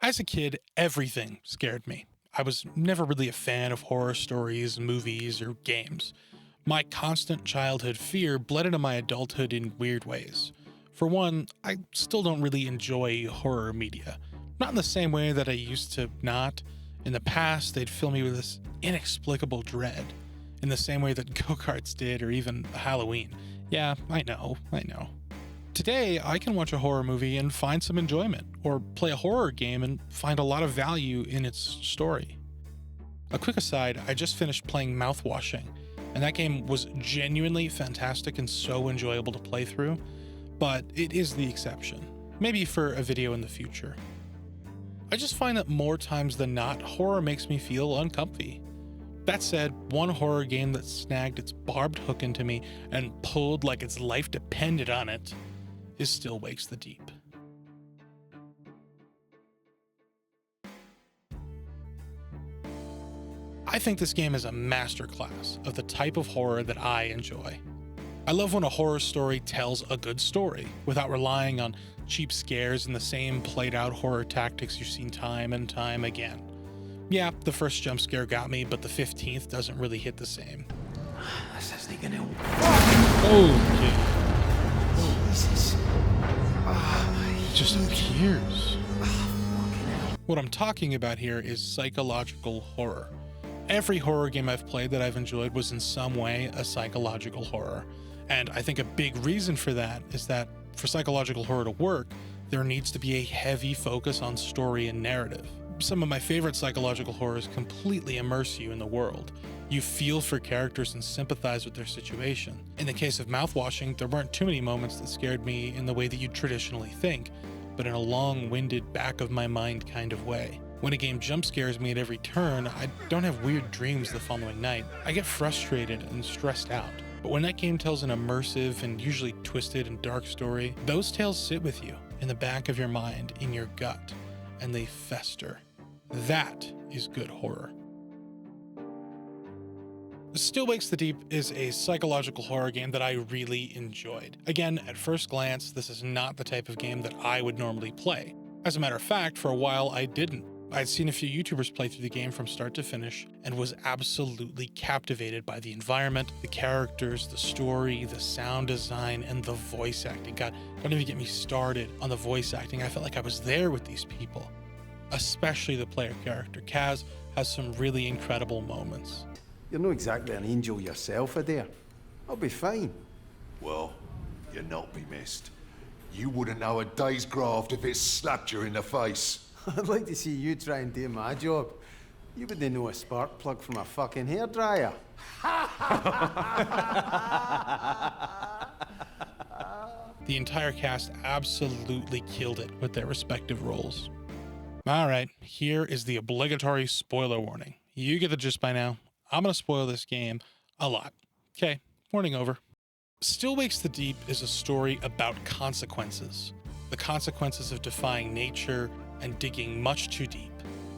As a kid, everything scared me. I was never really a fan of horror stories, movies, or games. My constant childhood fear bled into my adulthood in weird ways. For one, I still don't really enjoy horror media. Not in the same way that I used to not. In the past, they'd fill me with this inexplicable dread. In the same way that go-karts did, or even Halloween. Yeah, I know. Today, I can watch a horror movie and find some enjoyment, or play a horror game and find a lot of value in its story. A quick aside, I just finished playing Mouthwashing, and that game was genuinely fantastic and so enjoyable to play through, but it is the exception. Maybe for a video in the future. I just find that more times than not, horror makes me feel uncomfy. That said, one horror game that snagged its barbed hook into me and pulled like its life depended on it is Still Wakes the Deep. I think this game is a masterclass of the type of horror that I enjoy. I love when a horror story tells a good story without relying on cheap scares and the same played out horror tactics you've seen time and time again. Yeah, the first jump scare got me, but the 15th doesn't really hit the same. This isn't gonna work. Okay. Jesus. It just appears. What I'm talking about here is psychological horror. Every horror game I've played that I've enjoyed was in some way a psychological horror. And I think a big reason for that is that for psychological horror to work, there needs to be a heavy focus on story and narrative. Some of my favorite psychological horrors completely immerse you in the world. You feel for characters and sympathize with their situation. In the case of Mouthwashing, there weren't too many moments that scared me in the way that you'd traditionally think, but in a long-winded, back-of-my-mind kind of way. When a game jump scares me at every turn, I don't have weird dreams the following night. I get frustrated and stressed out. But when that game tells an immersive and usually twisted and dark story, those tales sit with you, in the back of your mind, in your gut, and they fester. That is good horror. Still Wakes the Deep is a psychological horror game that I really enjoyed. Again, at first glance, this is not the type of game that I would normally play. As a matter of fact, for a while I didn't. I'd seen a few YouTubers play through the game from start to finish and was absolutely captivated by the environment, the characters, the story, the sound design, and the voice acting. God, don't even get me started on the voice acting. I felt like I was there with these people. Especially the player character. Kaz has some really incredible moments. You're not exactly an angel yourself, Adair. I'll be fine. Well, you're not be missed. You wouldn't know a day's graft if it slapped you in the face. I'd like to see you try and do my job. You wouldn't know a spark plug from a fucking hairdryer. The entire cast absolutely killed it with their respective roles. Alright, here is the obligatory spoiler warning. You get the gist by now. I'm gonna spoil this game a lot. Okay, warning over. Still Wakes the Deep is a story about consequences. The consequences of defying nature and digging much too deep.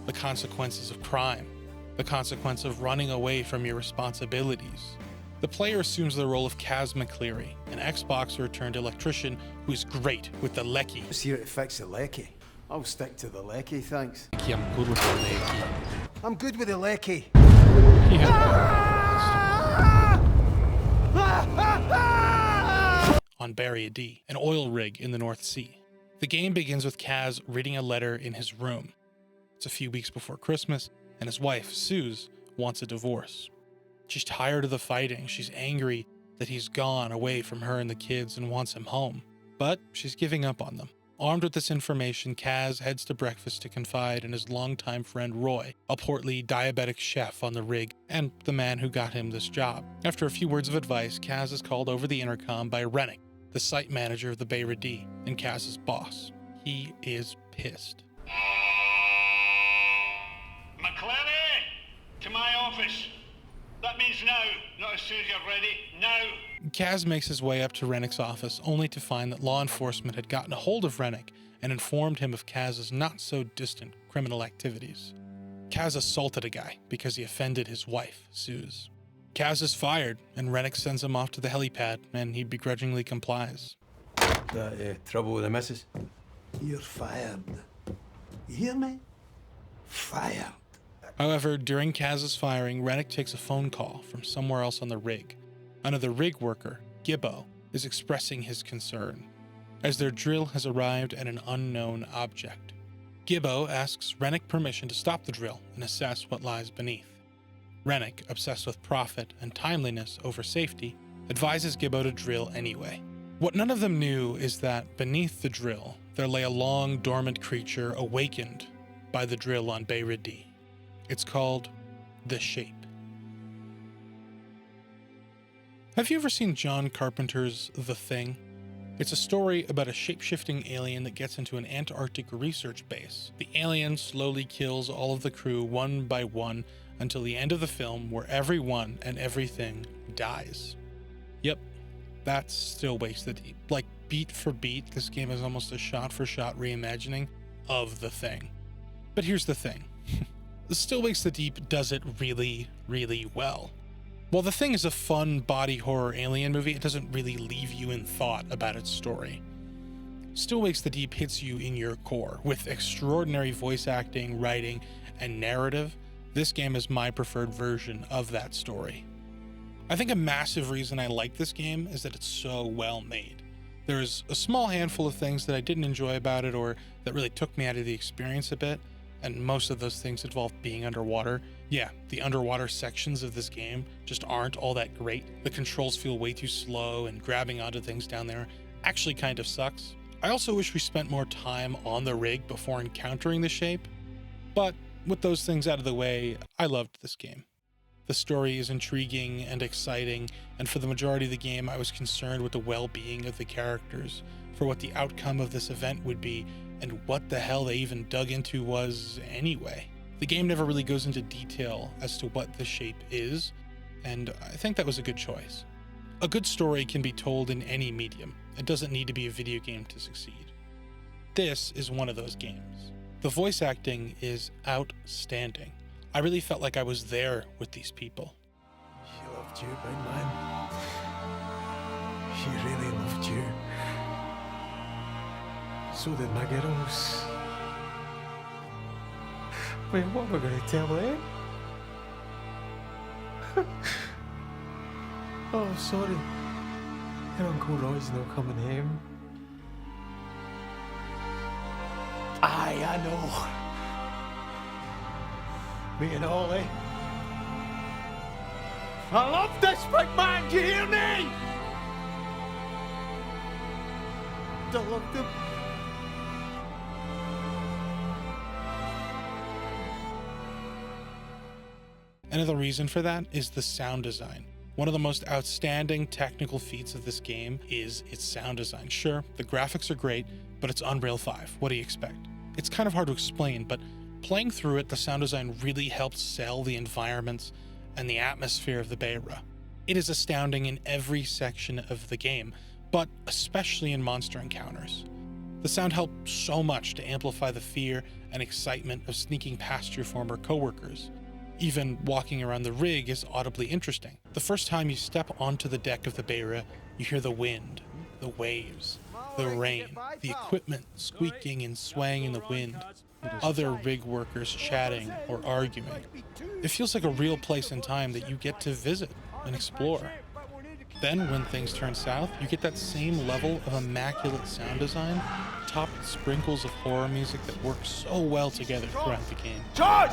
The consequences of crime. The consequence of running away from your responsibilities. The player assumes the role of Kaz McCleary, an Xboxer turned electrician who's great with the lecky. Just here to fix the lecky. I'll stick to the lecky, thanks. I'm good with the lecky. I'm good with the lecky. On Barrier D, an oil rig in the North Sea. The game begins with Kaz reading a letter in his room. It's a few weeks before Christmas, and his wife, Suze, wants a divorce. She's tired of the fighting. She's angry that he's gone away from her and the kids and wants him home. But she's giving up on them. Armed with this information, Kaz heads to breakfast to confide in his longtime friend Roy, a portly diabetic chef on the rig and the man who got him this job. After a few words of advice, Kaz is called over the intercom by Henrik, the site manager of the Barrier D and Kaz's boss. He is pissed. McCleary, to my office. That means now, not as soon as you're ready. Now. Kaz makes his way up to Rennick's office, only to find that law enforcement had gotten a hold of Henrik and informed him of Kaz's not-so-distant criminal activities. Kaz assaulted a guy because he offended his wife, Suze. Kaz is fired, and Rennick sends him off to the helipad, and he begrudgingly complies. That trouble with the missus? You're fired. You hear me? Fired. However, during Kaz's firing, Rennick takes a phone call from somewhere else on the rig. Another rig worker, Gibbo, is expressing his concern, as their drill has arrived at an unknown object. Gibbo asks Rennick permission to stop the drill and assess what lies beneath. Rennick, obsessed with profit and timeliness over safety, advises Gibbo to drill anyway. What none of them knew is that beneath the drill, there lay a long, dormant creature awakened by the drill on Beiridi. It's called The Shape. Have you ever seen John Carpenter's The Thing? It's a story about a shape-shifting alien that gets into an Antarctic research base. The alien slowly kills all of the crew one by one until the end of the film, where everyone and everything dies. Yep, that's Still Wakes the Deep. Like, beat for beat, this game is almost a shot-for-shot reimagining of The Thing. But here's the thing. Still Wakes the Deep does it really, really well. While The Thing is a fun body horror alien movie, it doesn't really leave you in thought about its story. Still Wakes the Deep hits you in your core. With extraordinary voice acting, writing, and narrative, this game is my preferred version of that story. I think a massive reason I like this game is that it's so well made. There's a small handful of things that I didn't enjoy about it or that really took me out of the experience a bit, and most of those things involve being underwater. Yeah, the underwater sections of this game just aren't all that great. The controls feel way too slow, and grabbing onto things down there actually kind of sucks. I also wish we spent more time on the rig before encountering the Shape, but with those things out of the way, I loved this game. The story is intriguing and exciting, and for the majority of the game, I was concerned with the well-being of the characters, for what the outcome of this event would be, and what the hell they even dug into was anyway. The game never really goes into detail as to what the Shape is, and I think that was a good choice. A good story can be told in any medium. It doesn't need to be a video game to succeed. This is one of those games. The voice acting is outstanding. I really felt like I was there with these people. She loved you, big man. She really loved you. So did my girls. Wait, what am I going to tell them? Oh, sorry. Your Uncle Roy's not coming home. Aye, I know. Me and Ollie. I love this big man, do you hear me? I loved him. Another reason for that is the sound design. One of the most outstanding technical feats of this game is its sound design. Sure, the graphics are great, but it's Unreal 5. What do you expect? It's kind of hard to explain, but playing through it, the sound design really helped sell the environments and the atmosphere of the Beira. It is astounding in every section of the game, but especially in monster encounters. The sound helped so much to amplify the fear and excitement of sneaking past your former coworkers. Even walking around the rig is audibly interesting. The first time you step onto the deck of the Beira, you hear the wind, the waves, the rain, the equipment squeaking and swaying in the wind, other rig workers chatting or arguing. It feels like a real place and time that you get to visit and explore. Then, when things turn south, you get that same level of immaculate sound design, topped with sprinkles of horror music that works so well together throughout the game. George!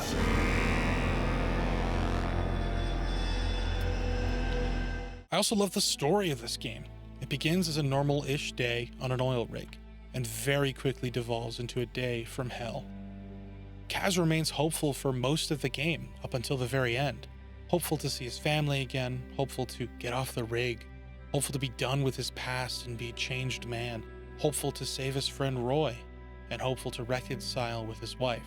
I also love the story of this game. It begins as a normal-ish day on an oil rig, and very quickly devolves into a day from hell. Kaz remains hopeful for most of the game, up until the very end. Hopeful to see his family again, hopeful to get off the rig, hopeful to be done with his past and be a changed man, hopeful to save his friend Roy, and hopeful to reconcile with his wife.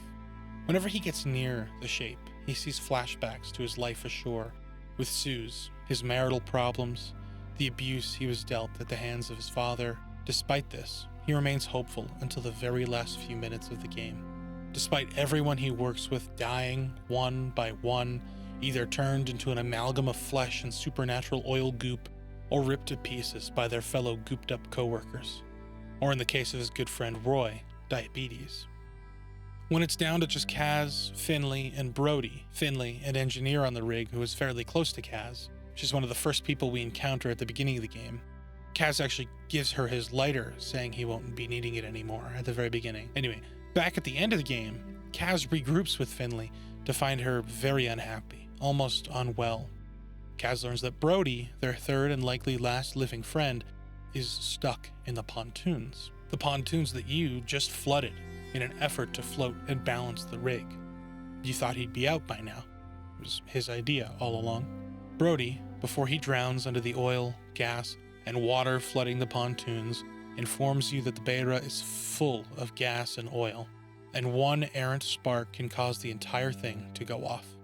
Whenever he gets near the Shape, he sees flashbacks to his life ashore, with Suze, his marital problems, the abuse he was dealt at the hands of his father. Despite this, he remains hopeful until the very last few minutes of the game. Despite everyone he works with dying one by one, either turned into an amalgam of flesh and supernatural oil goop, or ripped to pieces by their fellow gooped up coworkers. Or in the case of his good friend Roy, diabetes. When it's down to just Kaz, Finley, and Brody, Finley, an engineer on the rig who is fairly close to Kaz, she's one of the first people we encounter at the beginning of the game. Kaz actually gives her his lighter, saying he won't be needing it anymore at the very beginning. Anyway, back at the end of the game, Kaz regroups with Finley to find her very unhappy, almost unwell. Kaz learns that Brody, their third and likely last living friend, is stuck in the pontoons. The pontoons that you just flooded in an effort to float and balance the rig. You thought he'd be out by now. It was his idea all along. Brody, before he drowns under the oil, gas, and water flooding the pontoons, informs you that the Beira is full of gas and oil, and one errant spark can cause the entire thing to go off.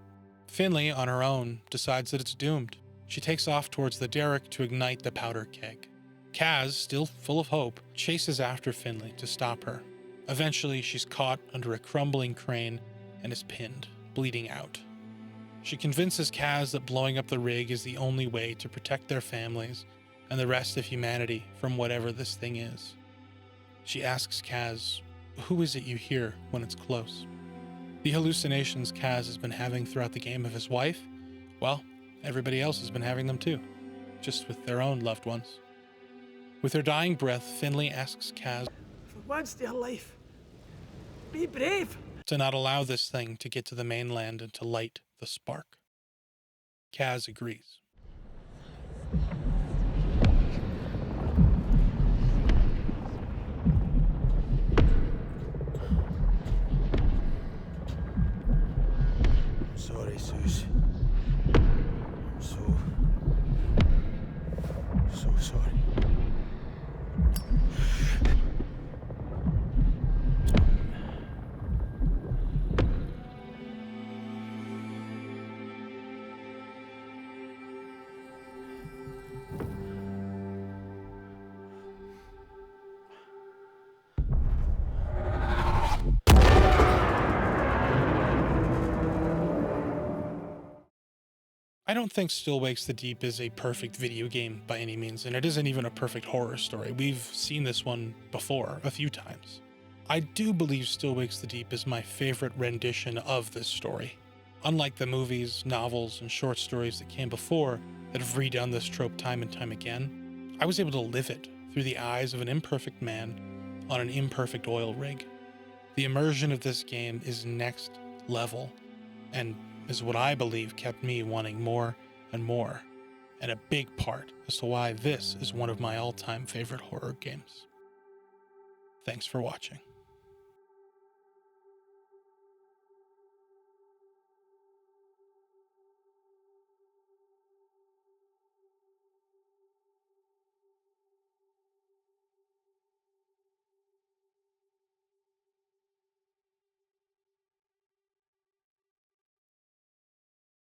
Finley, on her own, decides that it's doomed. She takes off towards the derrick to ignite the powder keg. Kaz, still full of hope, chases after Finley to stop her. Eventually, she's caught under a crumbling crane and is pinned, bleeding out. She convinces Kaz that blowing up the rig is the only way to protect their families and the rest of humanity from whatever this thing is. She asks Kaz, "Who is it you hear when it's close?" The hallucinations Kaz has been having throughout the game of his wife, well, everybody else has been having them too, just with their own loved ones. With her dying breath, Finley asks Kaz, For once in your life, be brave. to not allow this thing to get to the mainland and to light the spark. Kaz agrees. I'm sorry, Suze. I'm so sorry. I don't think Still Wakes the Deep is a perfect video game by any means, and it isn't even a perfect horror story. We've seen this one before a few times. I do believe Still Wakes the Deep is my favorite rendition of this story. Unlike the movies, novels, and short stories that came before that have redone this trope time and time again, I was able to live it through the eyes of an imperfect man on an imperfect oil rig. The immersion of this game is next level, and is what I believe kept me wanting more and more, and a big part as to why this is one of my all-time favorite horror games. Thanks for watching.